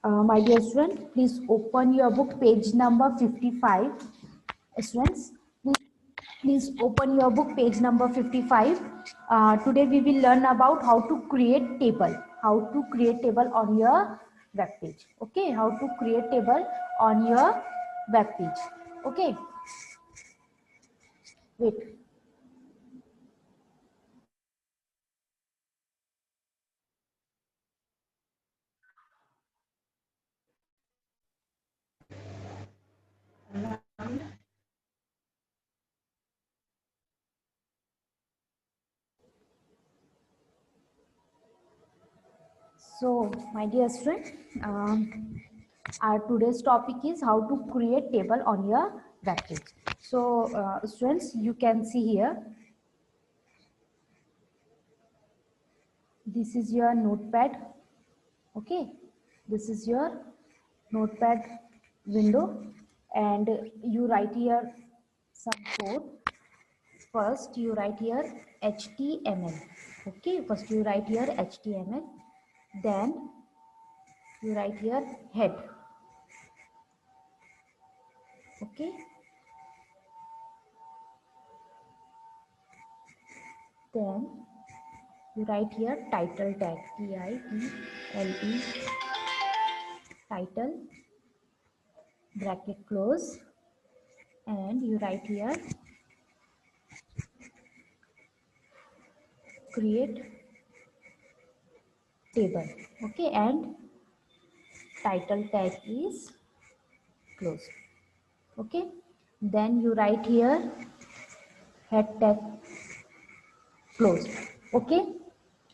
My dear student, please open your book, page number 55. Students, please open your book, page number 55. Today we will learn about how to create table. How to create table on your web page. Okay, how to create table on your web page. Okay, wait. So, my dear student, our today's topic is how to create table on your web page. So, students, you can see here. This is your notepad. Okay, this is your notepad window, and you write here some code. First, you write here HTML. Okay, first you write here HTML. Then you write here head. Okay, then you write here title tag, TITLE, title, bracket close, and you write here create table. Okay, and title tag is closed. Okay, then you write here head tag closed. Okay,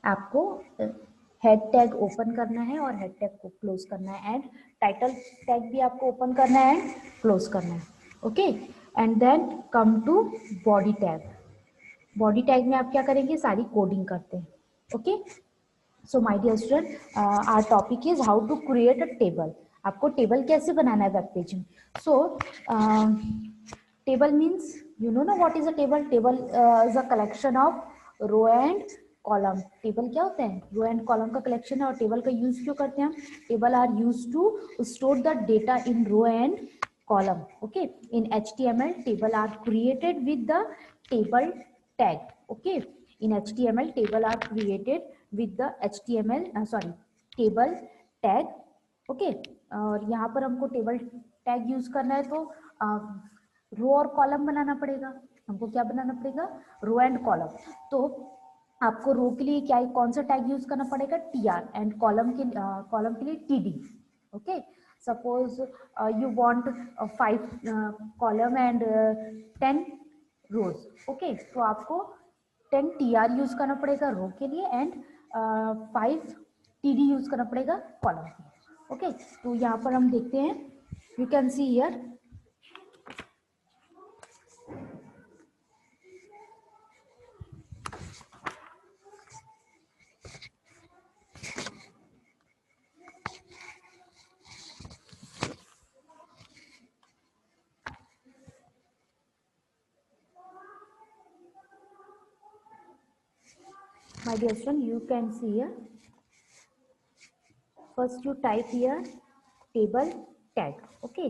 आपको head tag open करना है और head tag को close करना है, and title tag भी आपको open करना है एंड क्लोज करना है. Okay, and then come to body tag. Body tag में आप क्या करेंगे, सारी कोडिंग करते हैं. Okay, so my dear student, our topic is how to create a table. आपको टेबल कैसे बनाना है वेब पेज में. So table means, you know what is a table. Table is a collection of row and column. Table क्या होता है, row and column का collection है. और टेबल का यूज क्यों करते हैं हम, table are use to store the data in row and column. Okay, in HTML table are created with the table tag. Okay, in HTML table are created with the HTML table tag. Okay, और यहाँ पर हमको table tag use करना है, तो रो और column बनाना पड़ेगा. हमको क्या बनाना पड़ेगा, रो एंड कॉलम. तो आपको रो के लिए क्या, कौन सा टैग यूज करना पड़ेगा, TR, एंड कॉलम के लिए TD. Okay, suppose you want 5 column and 10 rows. Okay, तो आपको 10 TR यूज करना पड़ेगा रो के लिए, एंड 5 TD यूज करना पड़ेगा कॉलम के लिए. ओके, तो यहाँ पर हम देखते हैं, you can see here. My dear student, you can see here. First you type here table tag. Okay,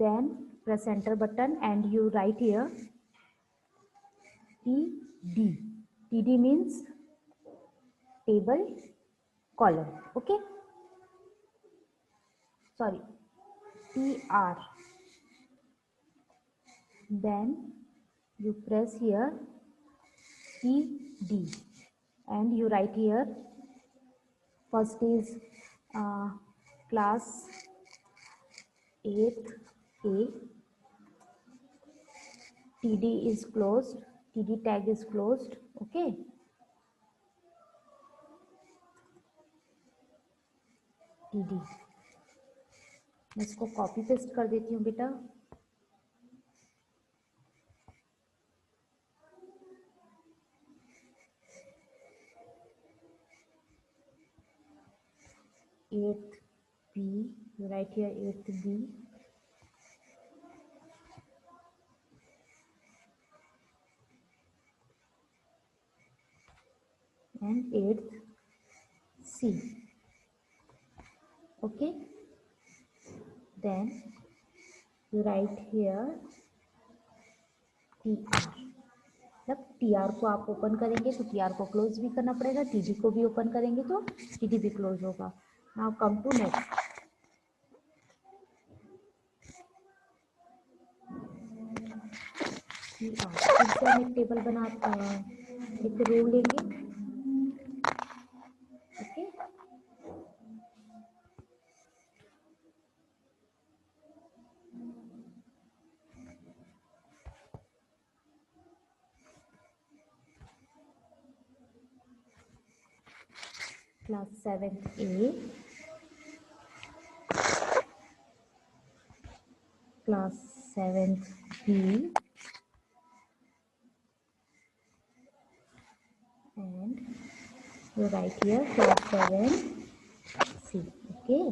then press enter button and you write here TD. TD means table column. Okay, sorry, TR. Then you press here TD and you write here, first is class 8th A. TD is closed, TD tag is closed. Okay, TD. मैं इसको copy paste कर देती हूँ बेटा. Eighth B, you write here 8th B. And 8th C. Okay, then you write here TR। मतलब TR को आप open करेंगे तो TR को क्लोज भी करना पड़ेगा, TD को भी ओपन करेंगे तो TD भी क्लोज होगा। Now come to next. फिर से हम एक टेबल बना एक रो लेंगे। Okay, class 7th A, class 7th B, and you write here class 7 C। okay,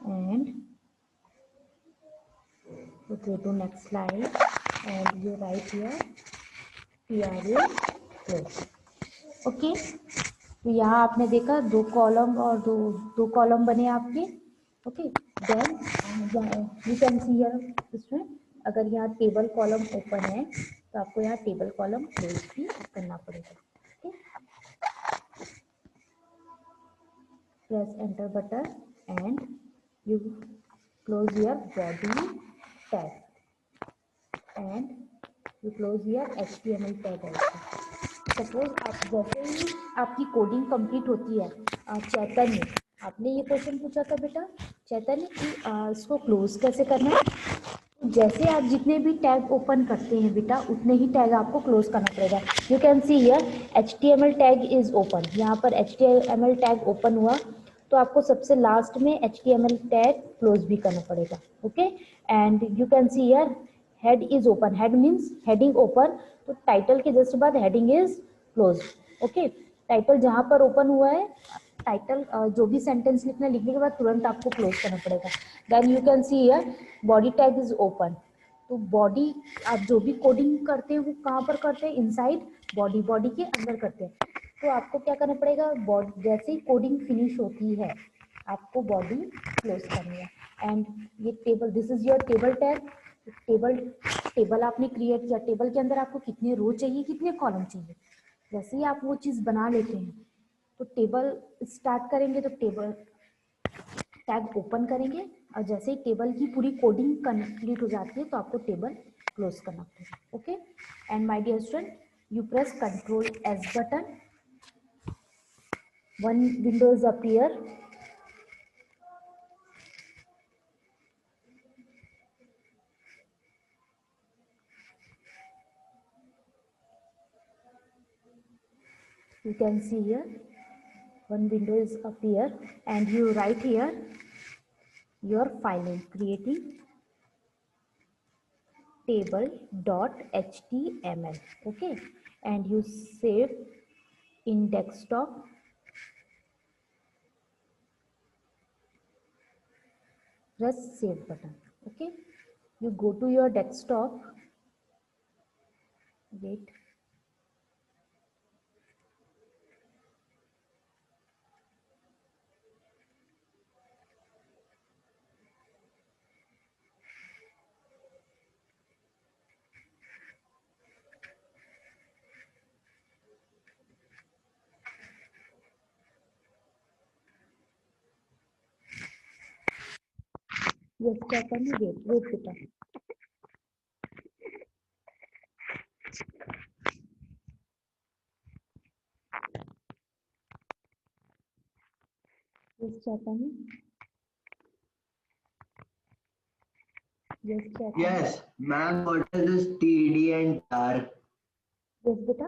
and you go to next slide and you write here PRA close। Okay, तो यहाँ आपने देखा दो कॉलम और दो कॉलम बने आपके। Okay, then you can see here इसमें अगर यहाँ टेबल कॉलम ओपन है तो आपको यहाँ टेबल कॉलम क्लोज भी करना पड़ेगा। Okay, press enter button and you close your body tag and you close your HTML tag also. Suppose आप जैसे ही आपकी कोडिंग कंप्लीट होती है, चैतन्य आपने ये क्वेश्चन पूछा था बेटा चैतन्य कि इसको क्लोज कैसे करना है। जैसे आप जितने भी टैग ओपन करते हैं बेटा उतने ही टैग आपको क्लोज करना पड़ेगा। You can see here HTML tag is open. यहाँ पर HTML टैग ओपन हुआ तो आपको सबसे लास्ट में HTML टैग क्लोज भी करना पड़ेगा। Okay, and you can see here head is open. Head means heading open, तो टाइटल के जस्ट बाद heading is close. Okay, title जहां पर ओपन हुआ है टाइटल जो भी सेंटेंस लिखना लिखने के बाद तुरंत आपको क्लोज करना पड़ेगा। Then you can see here body tag is open. तो बॉडी आप जो भी कोडिंग करते हैं वो कहाँ पर करते हैं, इनसाइड बॉडी, बॉडी के अंदर करते हैं। तो आपको क्या करना पड़ेगा, बॉडी जैसे ही कोडिंग फिनिश होती है आपको बॉडी क्लोज करनी है। एंड ये table, this is your table tag. Table आपने क्रिएट किया, टेबल के अंदर आपको कितने रो चाहिए कितने कॉलम चाहिए, जैसे ही आप वो चीज़ बना लेते हैं तो टेबल स्टार्ट करेंगे तो टेबल टैग ओपन करेंगे और जैसे ही टेबल की पूरी कोडिंग कंप्लीट हो जाती है तो आपको टेबल क्लोज करना पड़ेगा। Okay, and my dear student you press control S button, one windows appear. You can see here one window is appear and you write here your file name, creating table.html. okay, and you save in desktop. Press save button. Okay, you go to your desktop. Wait, yes Chaitanya, wait beta. Yes Chaitanya, yes Chaitanya, Yes, ma'am. What is this TD and TR? yes beta।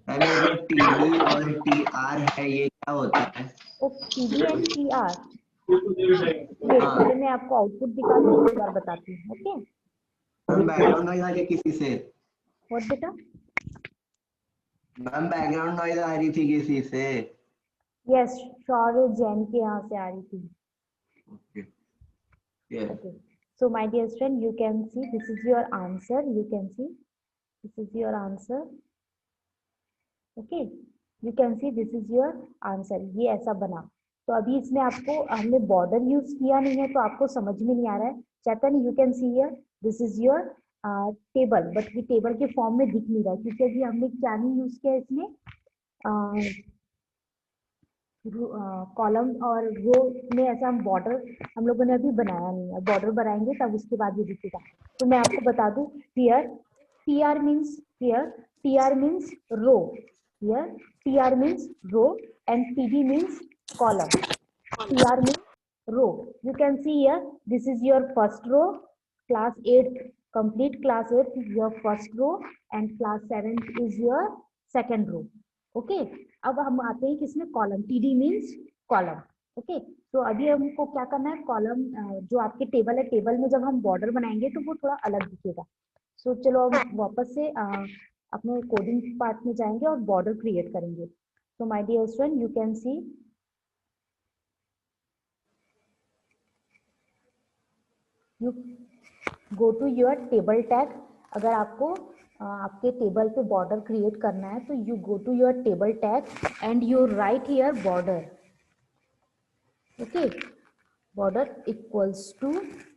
Ma'am ये जो TD और TR है ये क्या होता है? ओ TD and TR, wait हाँ पहले मैं आपको आउटपुट दिखा दूँ एक बार बताती हूँ। ओके, मैम, बैकग्राउंड नॉइज आ रही है किसी से? व्हाट बेटा? मैम बैकग्राउंड नॉइज आ रही थी किसी से। यस, शौर्य जैन के यहाँ से आ रही थी। Okay, yes Okay, so my dear friend, you can see this is your answer. You can see this is your answer. Okay, you can see this is your answer, ये ऐसा बना। तो अभी इसमें आपको हमने बॉर्डर यूज किया नहीं है तो आपको समझ में नहीं आ रहा है। Chaitan, you can see here this is your table, but ये टेबल के फॉर्म में दिख नहीं रहा है क्योंकि अभी हमने क्या नहीं यूज किया इसमें, कॉलम और रो में ऐसा हम बॉर्डर हम लोगों ने अभी बनाया नहीं है। बॉर्डर बनाएंगे तब उसके बाद ये दिखेगा। तो मैं आपको बता दूं, here T R means, here T R means row, here T R means row and T D means column. T R means row. You can see here, this is your first row, class 8th, complete class 8th is your first row and class 7th is your second row. Okay, अब हम आते हैं किसमें, column, TD means column. Okay, तो अभी हमको क्या करना है, कॉलम जो आपके टेबल है, टेबल में जब हम बॉर्डर बनाएंगे तो वो थोड़ा अलग दिखेगा। सो चलो हम वापस से अपने कोडिंग पार्ट में जाएंगे और बॉर्डर क्रिएट करेंगे। तो my dear student, you can see, you go to your table tag. अगर आपको आपके टेबल पे बॉर्डर क्रिएट करना है तो you go to your table tag and you write here border. Okay, border equals to,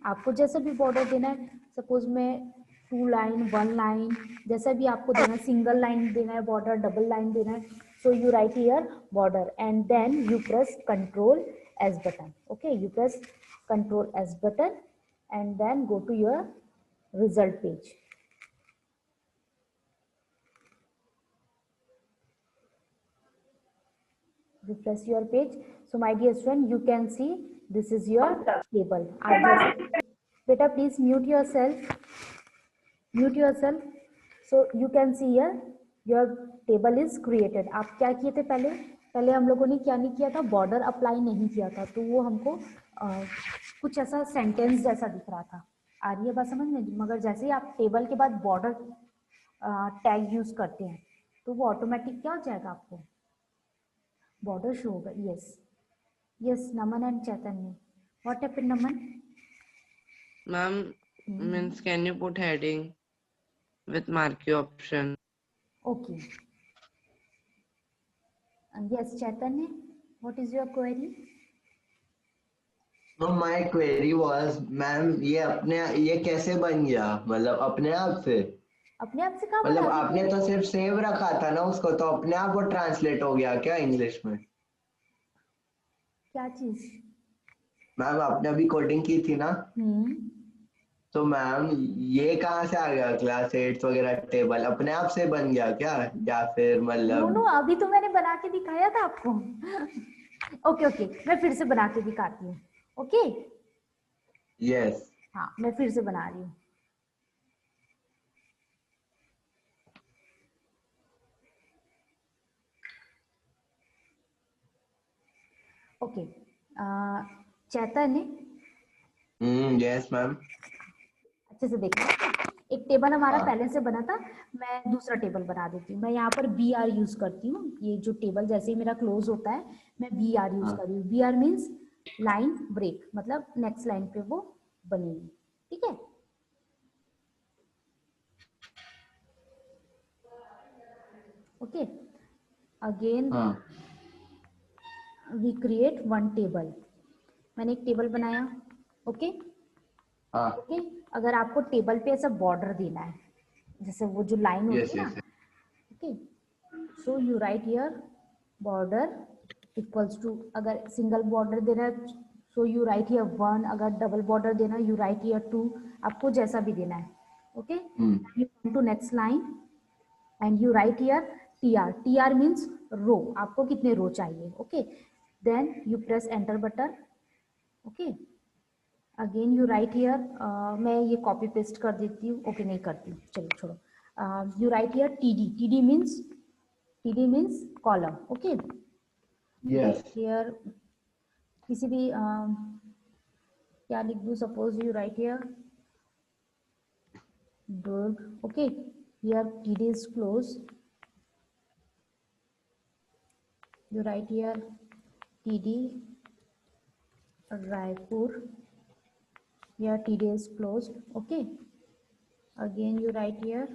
आपको जैसा भी बॉर्डर देना है, सपोज मैं 2 लाइन 1 लाइन जैसा भी आपको देना है, सिंगल लाइन देना है बॉर्डर, डबल लाइन देना है, so you write here border and then you press control S button. Okay, you press control S button and then go to your result page. Refresh your page. So my dear student, you can see this is your table. Beta, please mute yourself. Mute yourself. So you can see here your table is created. आप क्या किए थे पहले, पहले हम लोगों ने क्या नहीं किया था, बॉर्डर अप्लाई नहीं किया था, तो वो हमको कुछ ऐसा सेंटेंस जैसा दिख रहा था। आ रही है बात समझ में? मगर जैसे ही आप टेबल के बाद बॉर्डर टैग यूज करते हैं तो वो ऑटोमेटिक क्या हो जाएगा, आपको बॉर्डर शो होगा। Yes yes, Naman and Chaitanya, what happened Naman? Ma'am, means can you put heading with marquee option? Okay. Yes, Chaitanya, what is your query? तो माय क्वेरी वाज, मैम ये कैसे बन गया, मतलब अपने आप से? अपने आप से कहाँ मतलब बना? आपने तो सिर्फ सेव रखा था ना उसको, तो अपने आप वो ट्रांसलेट हो गया क्या इंग्लिश में? क्या चीज? मैम आपने अभी कोडिंग की थी ना, तो मैम ये कहाँ से आ गया, क्लास 8 वगैरह टेबल अपने आप से बन गया क्या, या फिर नो मतलब? नो, अभी तो मैंने बना के दिखाया था आपको। ओके ओके, मैं फिर से बना के दिखाती हूँ। Okay, yes. हाँ मैं फिर से बना रही हूँ। ओके, चैतन्य, यस मैम। अच्छे से देखना, एक टेबल हमारा पहले से बना था, मैं दूसरा टेबल बना देती हूँ। मैं यहाँ पर बी आर यूज करती हूँ, ये जो टेबल जैसे ही मेरा क्लोज होता है मैं बी आर यूज कर रही हूँ। B R means line break, मतलब नेक्स्ट लाइन पे वो बनेगी। ठीक है, okay, again we create one table. मैंने एक टेबल बनाया। ओके ओके, अगर आपको टेबल पे ऐसा बॉर्डर देना है, जैसे वो जो लाइन होती है ना, okay, so you write here border equals to, अगर सिंगल बॉर्डर देना है सो यू राइट हियर 1, अगर डबल बॉर्डर देना है यू राइट हियर 2, आपको जैसा भी देना है। Okay, you come to next line and you write here T R. T R means row, आपको कितने रो चाहिए। Okay, then you press enter button. Okay, again you write here, मैं ये कॉपी पेस्ट कर देती हूँ। ओके, नहीं करती हूँ, चलो छोड़ो। You write here T D. T D means column. Okay, here किसी भी क्या लिख दूँ, suppose you write here Durg. Okay, here TD is closed. You write here TD Raipur. Here TD is closed. Okay. Again you write here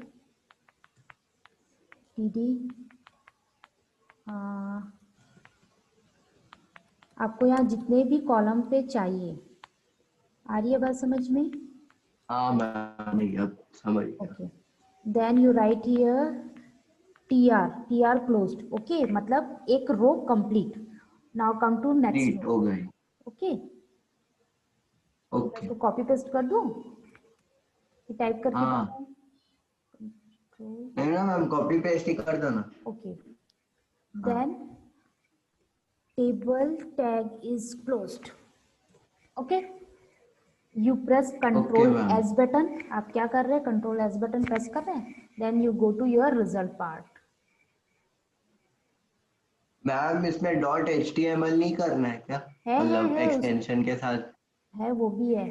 TD आपको यहाँ जितने भी column पे चाहिए, आ रही है बात समझ में? हाँ मैम, अब समझ गया। Okay, then you write here TR closed. Okay, मतलब एक row complete. Now come to next read row. हो गई। Okay, okay. इसको कॉपी पेस्ट कर दूं कि टाइप करके हाँ बताऊं? नहीं ना मैम, कॉपी पेस्ट ही कर दो ना। ओके, हाँ। Then table tag is closed. Okay, you press control ma'am. S button. आप क्या कर रहे हैं? कंट्रोल एस बटन प्रेस कर रहे हैं। Then you go to your result part. Ma'am इसमें .html नहीं करना है क्या? मतलब है एक्सटेंशन के साथ। है, वो भी है।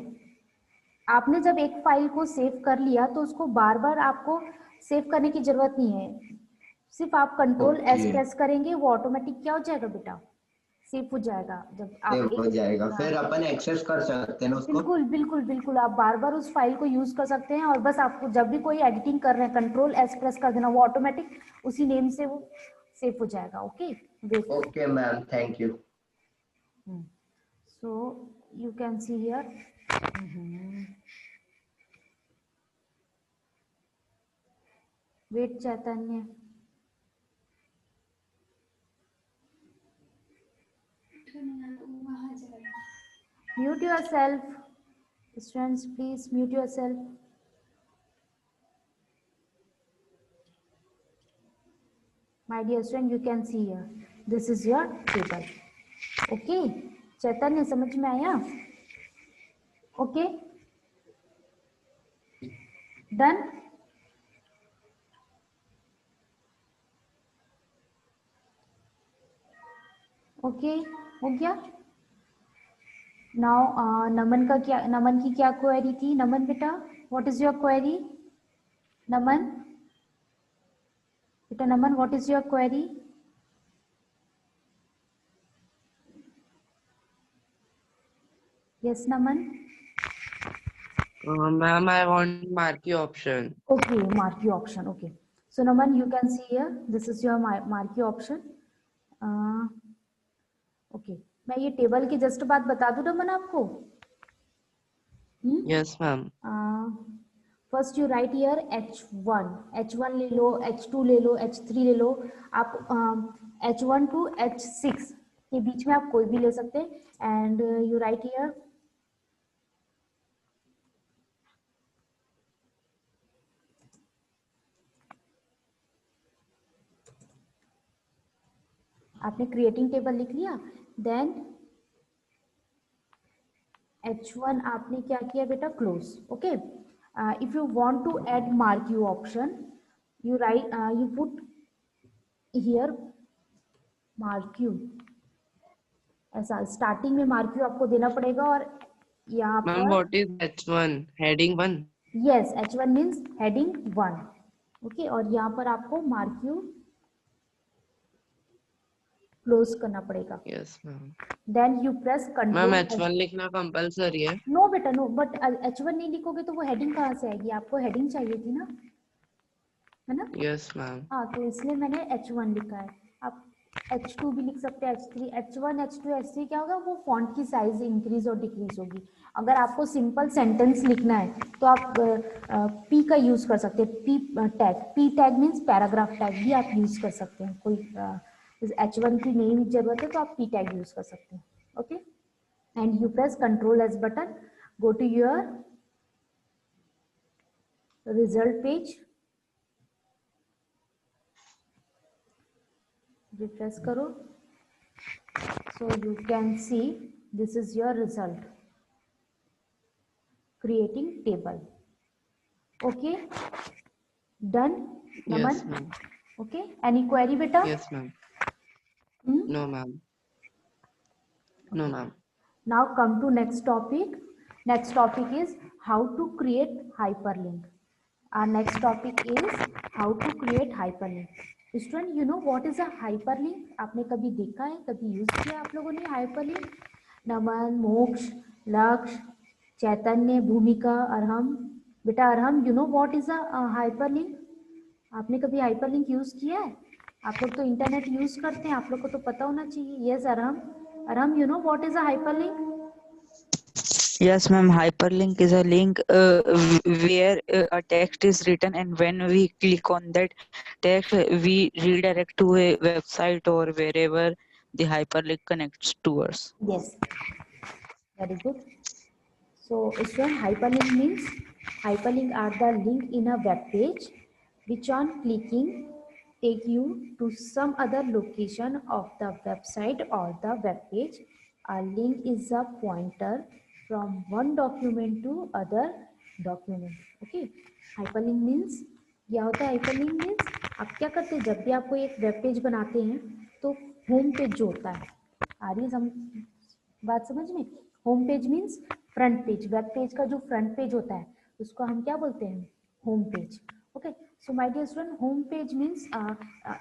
आपने जब एक फाइल को सेव कर लिया तो उसको बार बार आपको सेव करने की जरूरत नहीं है। सिर्फ आप कंट्रोल एस ओके, प्रेस करेंगे, वो ऑटोमेटिक क्या हो जाएगा बेटा? सेव हो जाएगा। जब सेव आप हो एक, जाएगा, हाँ, फिर अपन एक्सेस कर सकते हैं ना उसको। बिल्कुल बिल्कुल बिल्कुल, आप बार बार उस फाइल को यूज कर सकते हैं। और बस आपको जब भी कोई एडिटिंग कर रहे हैं, कंट्रोल एस प्रेस कर देना, वो ऑटोमेटिक उसी नेम से वो सेव हो जाएगा। Okay, wait. Okay ma'am, thank you. So you can see here. Wait Chaitanya, mute yourself. Students, please mute yourself. My dear student, you can see here. This is your table. Okay. चैतन्य, समझ में आया? Okay. Done. Okay. हो गया? Now नमन का क्या, नमन की क्या query थी? नमन बेटा, what is your query? नमन बेटा, नमन, what is your query? Yes, Naman. Ma'am, I want marquee option. Okay, marquee option. Okay. So Naman, you can see here, this is your marquee option. Okay. मैं ये table की just बात बता दूं नमन आपको? Yes, ma'am. First you write here H1 ले लो, H2 ले लो, H3 ले लो। आप H1 to H6 के बीच में आप कोई भी ले सकते हैं। एंड यू राइट हियर आपने क्रिएटिंग टेबल लिख लिया। देन H1 आपने क्या किया बेटा? Close. Okay, if you want to add marquee option, you write, you put here marquee. ऐसा स्टार्टिंग में मार्क्यू आपको देना पड़ेगा। और यहाँ Ma'am, पर what is H1? Heading 1? Yes, H1 means heading 1। Okay, और यहाँ पर आपको मार्क्यू क्लोज करना पड़ेगा। Yes, ma'am. Then you press Ma'am, control. H1 लिखना कंपलसरी है? नो बेटा नो, बट H1 नहीं लिखोगे तो वो हेडिंग कहाँ से आएगी? आपको हेडिंग चाहिए थी ना, है ना? Yes, ma'am. हाँ, तो इसलिए मैंने H1 लिखा है। आप H2 भी लिख सकते हैं, H3, H1, H2, H3 क्या होगा? वो फॉन्ट की साइज इंक्रीज और डिक्रीज होगी। अगर आपको सिंपल सेंटेंस लिखना है तो आप P का यूज कर सकते हैं। P tag means paragraph tag भी आप यूज कर सकते हैं। कोई H1 की नहीं जरूरत है तो आप P टैग यूज कर सकते हैं। Okay, and you press control S button, go to your result page, refresh करो। So you can see this is your result, creating table. Okay, done Naman? Yes, ma'am. Okay, any query beta? Yes, ma'am. No, ma'am. No, ma'am. Now come to next topic. Next topic is how to create hyperlink. Our next topic is how to create hyperlink. Student, you know what is a hyperlink? आपने कभी देखा है, कभी use किया आप लोगों ने hyperlink? नमन, मोक्ष, लक्ष्य, चैतन्य, भूमिका, अरहम। बेटा Arham, you know what is a hyperlink? आपने कभी hyperlink यूज किया है? आप लोग तो इंटरनेट यूज करते हैं, आप लोग को तो पता होना चाहिए। Yes Arham, Arham, you know what is a hyperlink? Yes, ma'am. Hyperlink is a link where a text is written, and when we click on that text, we redirect to a website or wherever the hyperlink connects to us. Yes, very good. So student, hyperlink means hyperlink are the link in a web page which on clicking take you to some other location of the website or the web page. A link is a pointer from one document to other document. Okay, hyperlink means क्या होता है? Hyperlink means आप क्या करते हैं, जब भी आप कोई एक वेब पेज बनाते हैं तो होम पेज जो होता है, आ रही है बात समझ में? Home page means front page, web page का जो फ्रंट पेज होता है उसको हम क्या बोलते हैं? Home page. Okay, so my dear student, home page means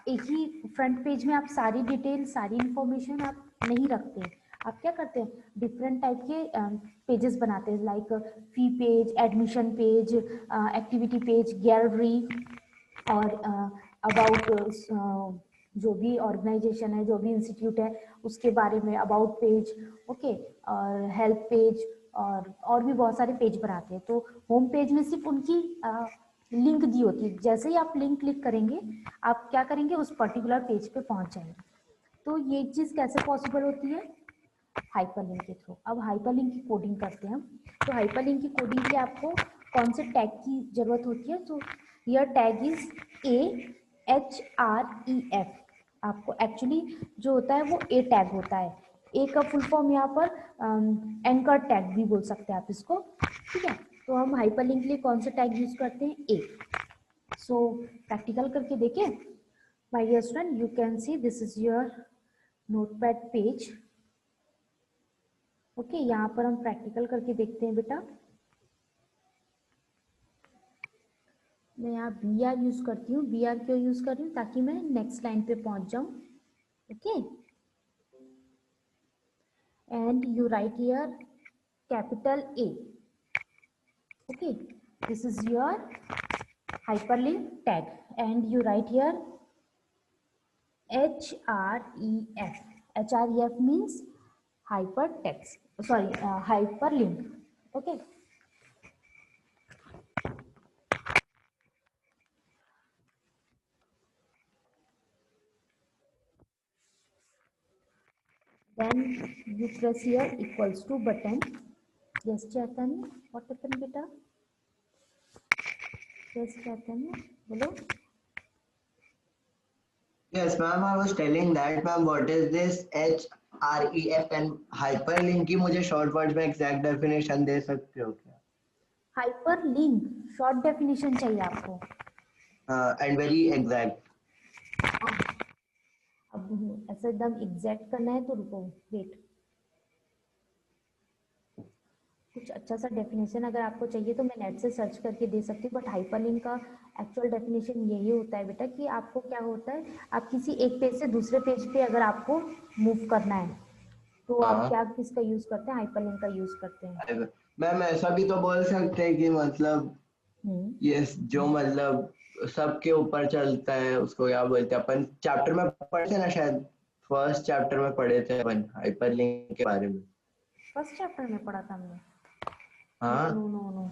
एक ही फ्रंट पेज में आप सारी डिटेल, सारी इंफॉर्मेशन आप नहीं रखते हैं। आप क्या करते हैं? डिफरेंट टाइप के पेजेस बनाते हैं, like fee page, admission page, activity page, gallery, और अबाउट जो भी ऑर्गेनाइजेशन है, जो भी इंस्टीट्यूट है उसके बारे में अबाउट पेज, ओके, और हेल्प पेज, और भी बहुत सारे पेज बनाते हैं। तो होम पेज में सिर्फ उनकी लिंक दी होती है, जैसे ही आप लिंक क्लिक करेंगे आप क्या करेंगे? उस पर्टिकुलर पेज पे पहुंच जाएंगे। तो ये चीज़ कैसे पॉसिबल होती है? हाइपरलिंक के थ्रू। अब हाइपरलिंक की कोडिंग करते हैं हम। तो हाइपरलिंक की कोडिंग के लिए आपको कौन से टैग की जरूरत होती है? तो यह टैग इज AHREF। आपको एक्चुअली जो होता है वो ए टैग होता है। ए का फुल फॉर्म यहाँ पर एंकर टैग भी बोल सकते हैं आप इसको, ठीक है। तो हम हाइपरलिंक के लिए कौन सा टैग यूज करते हैं? ए। सो प्रैक्टिकल करके देखें। My dear student, you can see this is your notepad page. Okay, यहाँ पर हम प्रैक्टिकल करके देखते हैं बेटा। मैं यहाँ BR यूज करती हूँ। BR क्यों यूज कर रही हूँ? ताकि मैं नेक्स्ट लाइन पे पहुंच जाऊं। Okay, and you write here capital A। Okay, this is your hyperlink tag, and you write here HREF. HREF means hypertext, sorry, hyperlink. Okay, then you press here equals to button. Yes Chaitanya, what happened beta? Yes Chaitanya, hello. Yes, ma'am. I was telling that, ma'am. What is this HREF and hyperlink? की मुझे short words में exact definition दे सकते हो क्या? Hyperlink short definition चाहिए आपको? And very exact. अब ऐसा एकदम एग्जैक्ट करना है तो रुको, वेट। कुछ अच्छा सा डेफिनेशन अगर आपको चाहिए तो मैं नेट से सर्च करके दे सकती हूँ, बट हाइपरलिंक का एक्चुअल डेफिनेशन यही होता है बेटा कि आपको क्या होता है, आप किसी एक पेज से दूसरे पेज पे अगर आपको मूव करना है तो आप क्या किसका यूज करते हैं? हाइपरलिंक का यूज करते हैं। मैम ऐसा भी तो बोल सकते हैं कि मतलब ये जो मतलब सबके ऊपर चलता है उसको क्या बोलते हैं? अपन चैप्टर में पढ़े थे ना, शायद फर्स्ट चैप्टर में पढ़े थे अपन हाइपरलिंक के बारे में। फर्स्ट चैप्टर में पढ़ा था हमने? हाँ, नो नो नो,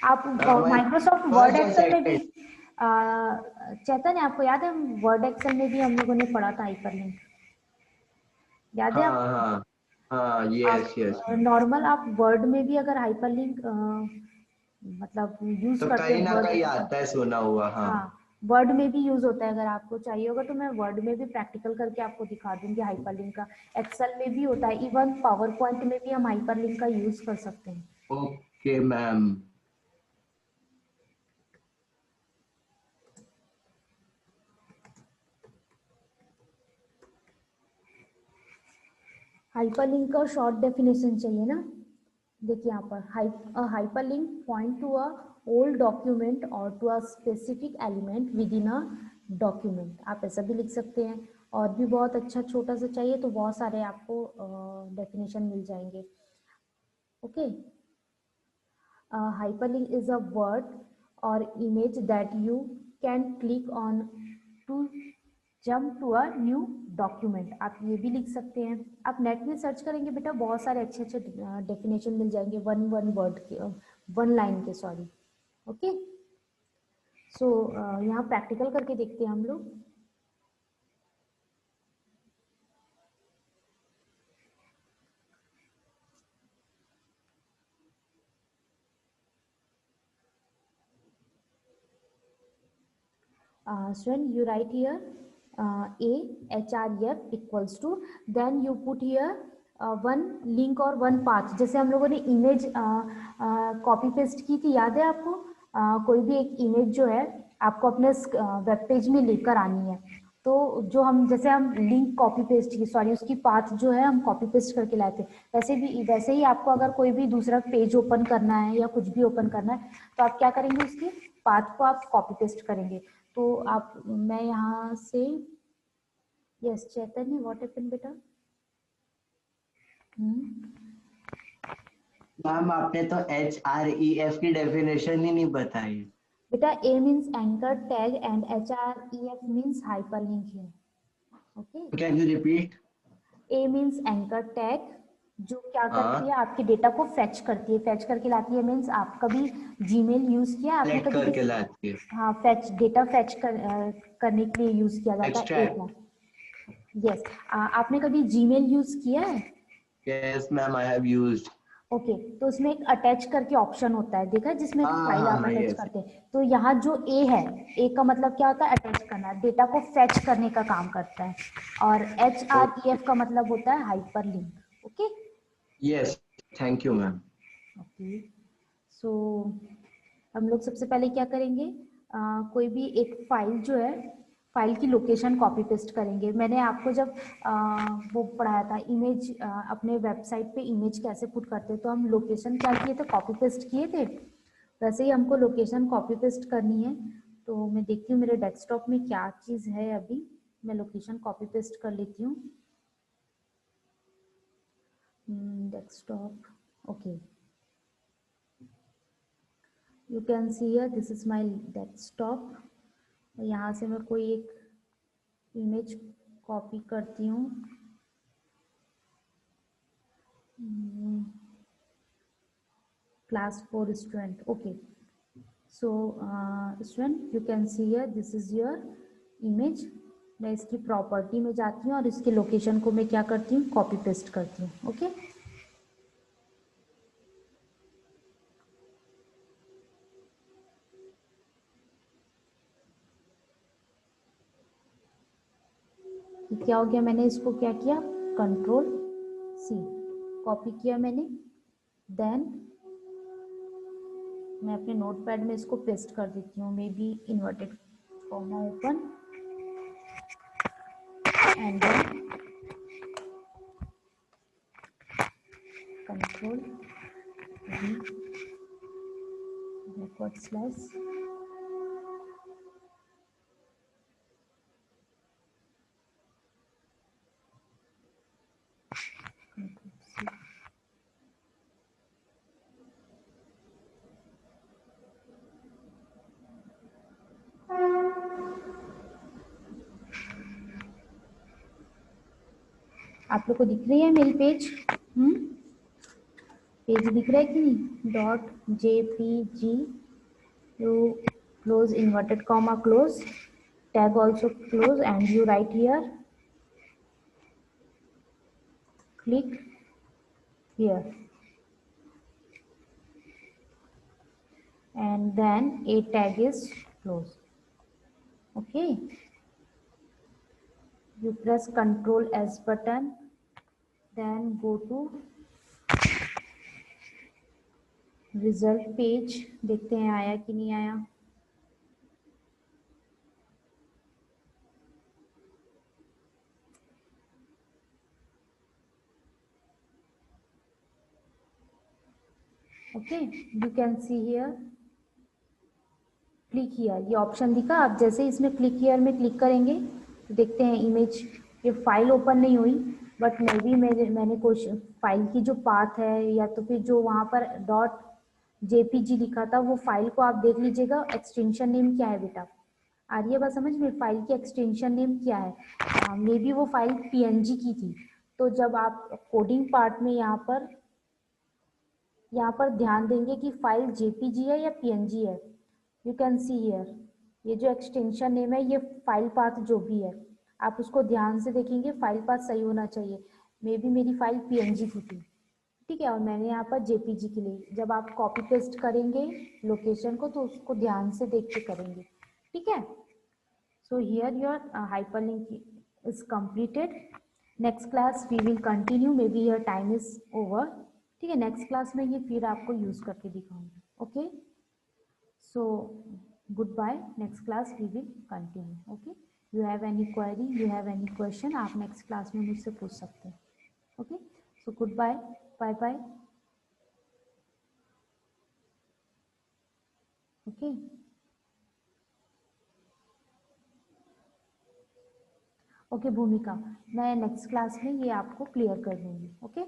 आप माइक्रोसॉफ्ट वर्ड एक्सेल में भी चैतन्य आपको याद है वर्ड एक्सेल में भी हम लोगों ने पढ़ा था हाइपरलिंक, याद है हाँ हाँ हाँ, यस यस। नॉर्मल आप वर्ड में भी अगर हाइपरलिंक मतलब यूज तो करते कहीं हैं ना वर्ड, कहीं आता है, सुना हुआ। हाँ हाँ वर्ड में भी यूज होता है। अगर आपको चाहिए होगा तो मैं वर्ड में भी प्रैक्टिकल करके आपको दिखा दूंगी हाइपरलिंक का। एक्सेल में भी होता है, इवन पावर पॉइंट में भी हम हाइपरलिंक का यूज कर सकते हैं। Okay ma'am. हाइपरलिंक का शॉर्ट डेफिनेशन चाहिए ना? देखिए यहाँ पर hyperlink point to a old document और to a specific element within a document. आप ऐसा भी लिख सकते हैं, और भी बहुत अच्छा छोटा सा चाहिए तो बहुत सारे आपको डेफिनेशन मिल जाएंगे। Okay, hyperlink is a word or image that you can click on to jump to a new document, आप ये भी लिख सकते हैं। आप नेट में सर्च करेंगे बेटा, बहुत सारे अच्छे अच्छे डेफिनेशन मिल जाएंगे, वन वर्ड के, वन लाइन के, सॉरी। ओके, सो यहाँ प्रैक्टिकल करके देखते हैं हम लोग। When you write here a href equals to, then you put here one link or one path। जैसे हम लोगों ने इमेज कॉपी पेस्ट की थी, याद है आपको? कोई भी एक इमेज जो है आपको अपने वेब पेज में लेकर आनी है, तो जो हम जैसे हम लिंक कॉपी पेस्ट की, सॉरी उसकी पाथ जो है हम कॉपी पेस्ट करके लाते, वैसे ही आपको अगर कोई भी दूसरा पेज ओपन करना है या कुछ भी ओपन करना है, तो आप क्या करेंगे, उसकी पाथ को आप कॉपी पेस्ट करेंगे। तो आप, मैं यहाँ से, यस चैतन्य, व्हाट हैपेंड बेटा? मैम आपने तो HREF की डेफिनेशन ही नहीं बताई। बेटा A means anchor tag and HREF means hyperlink here. Okay. Can you repeat? A means anchor tag, जो क्या करती है, आपके डेटा को फेच करती है, फेच करके लाती है। मीन्स आप कभी जीमेल यूज किया आपने कभी? करके लाती है। हाँ, फेच, डेटा फेच करने के लिए यूज किया जाता है। यस, आपने कभी जीमेल यूज किया है? Yes ma'am, I have used. Okay, तो उसमें एक अटैच करके ऑप्शन होता है, देखा, जिसमें फाइल आप अटैच करते हैं। तो यहाँ जो ए है, ए का मतलब क्या होता है? अटैच करना, डेटा को फेच करने का काम करता है। और HREF का मतलब होता है hyper link. Okay, yes, thank you ma'am. Okay, so हम लोग सबसे पहले क्या करेंगे, कोई भी एक फाइल जो है, फाइल की लोकेशन कॉपी पेस्ट करेंगे। मैंने आपको जब वो पढ़ाया था इमेज, अपने वेबसाइट पे इमेज कैसे पुट करते हैं, तो हम लोकेशन क्या किए थे, कॉपी पेस्ट किए थे। वैसे ही हमको लोकेशन कॉपी पेस्ट करनी है। तो मैं देखती हूँ मेरे डेस्कटॉप में क्या चीज़ है, अभी मैं लोकेशन कॉपी पेस्ट कर लेती हूँ। Desktop, okay, you can see here, this is my desktop. यहाँ से मैं कोई एक इमेज कॉपी करती हूँ। class 4 student, okay, so student you can see here, this is your image। मैं इसकी प्रॉपर्टी में जाती हूँ और इसके लोकेशन को मैं क्या करती हूँ, कॉपी पेस्ट करती हूँ। ओके, क्या हो गया, मैंने इसको क्या किया, कंट्रोल C कॉपी किया मैंने। देन मैं अपने नोटपैड में इसको पेस्ट कर देती हूँ, may be inverted comma open and then control V backward slash आप लोग को दिख रही है मेरी पेज? पेज दिख रहा है कि नहीं? .jpg, you close inverted comma close, tag also close, and you write here, click here, and then a tag is close. Okay, you press Ctrl S button, then go to result page, देखते हैं आया कि नहीं आया। Okay, you can see here, click here, ये option दिखा। आप जैसे इसमें क्लिक हियर में क्लिक करेंगे तो देखते हैं इमेज, ये फाइल ओपन नहीं हुई, बट मे बी मैंने कुछ फाइल की जो पाथ है या तो फिर जो वहाँ पर .jpg लिखा था वो फाइल को आप देख लीजिएगा। एक्सटेंशन नेम क्या है बेटा? आ रही है बात समझ में? फाइल की एक्सटेंशन नेम क्या है? मे बी वो फाइल पीएनजी की थी, तो जब आप कोडिंग पार्ट में यहाँ पर ध्यान देंगे कि फाइल जेपीजी है या पीएनजी है, यू कैन सी हियर ये जो एक्सटेंशन नेम है, ये फाइल पाथ जो भी है आप उसको ध्यान से देखेंगे, फाइल पाथ सही होना चाहिए। मे बी मेरी फाइल पीएनजी की थी, ठीक है, और मैंने यहाँ पर जेपीजी के लिए, जब आप कॉपी पेस्ट करेंगे लोकेशन को तो उसको ध्यान से देख के करेंगे, ठीक है। So here your hyperlink is completed. Next class we will continue, maybe your time is over, ठीक है। नेक्स्ट क्लास में ये फिर आपको यूज करके दिखाऊंगी, okay. So good bye, next class we will continue, okay. You have any query, you have any question, आप next class में मुझसे पूछ सकते हैं, okay. So good bye, bye bye, okay. Okay Bhumika, मैं नेक्स्ट क्लास में ये आपको क्लियर कर दूंगी, ओके।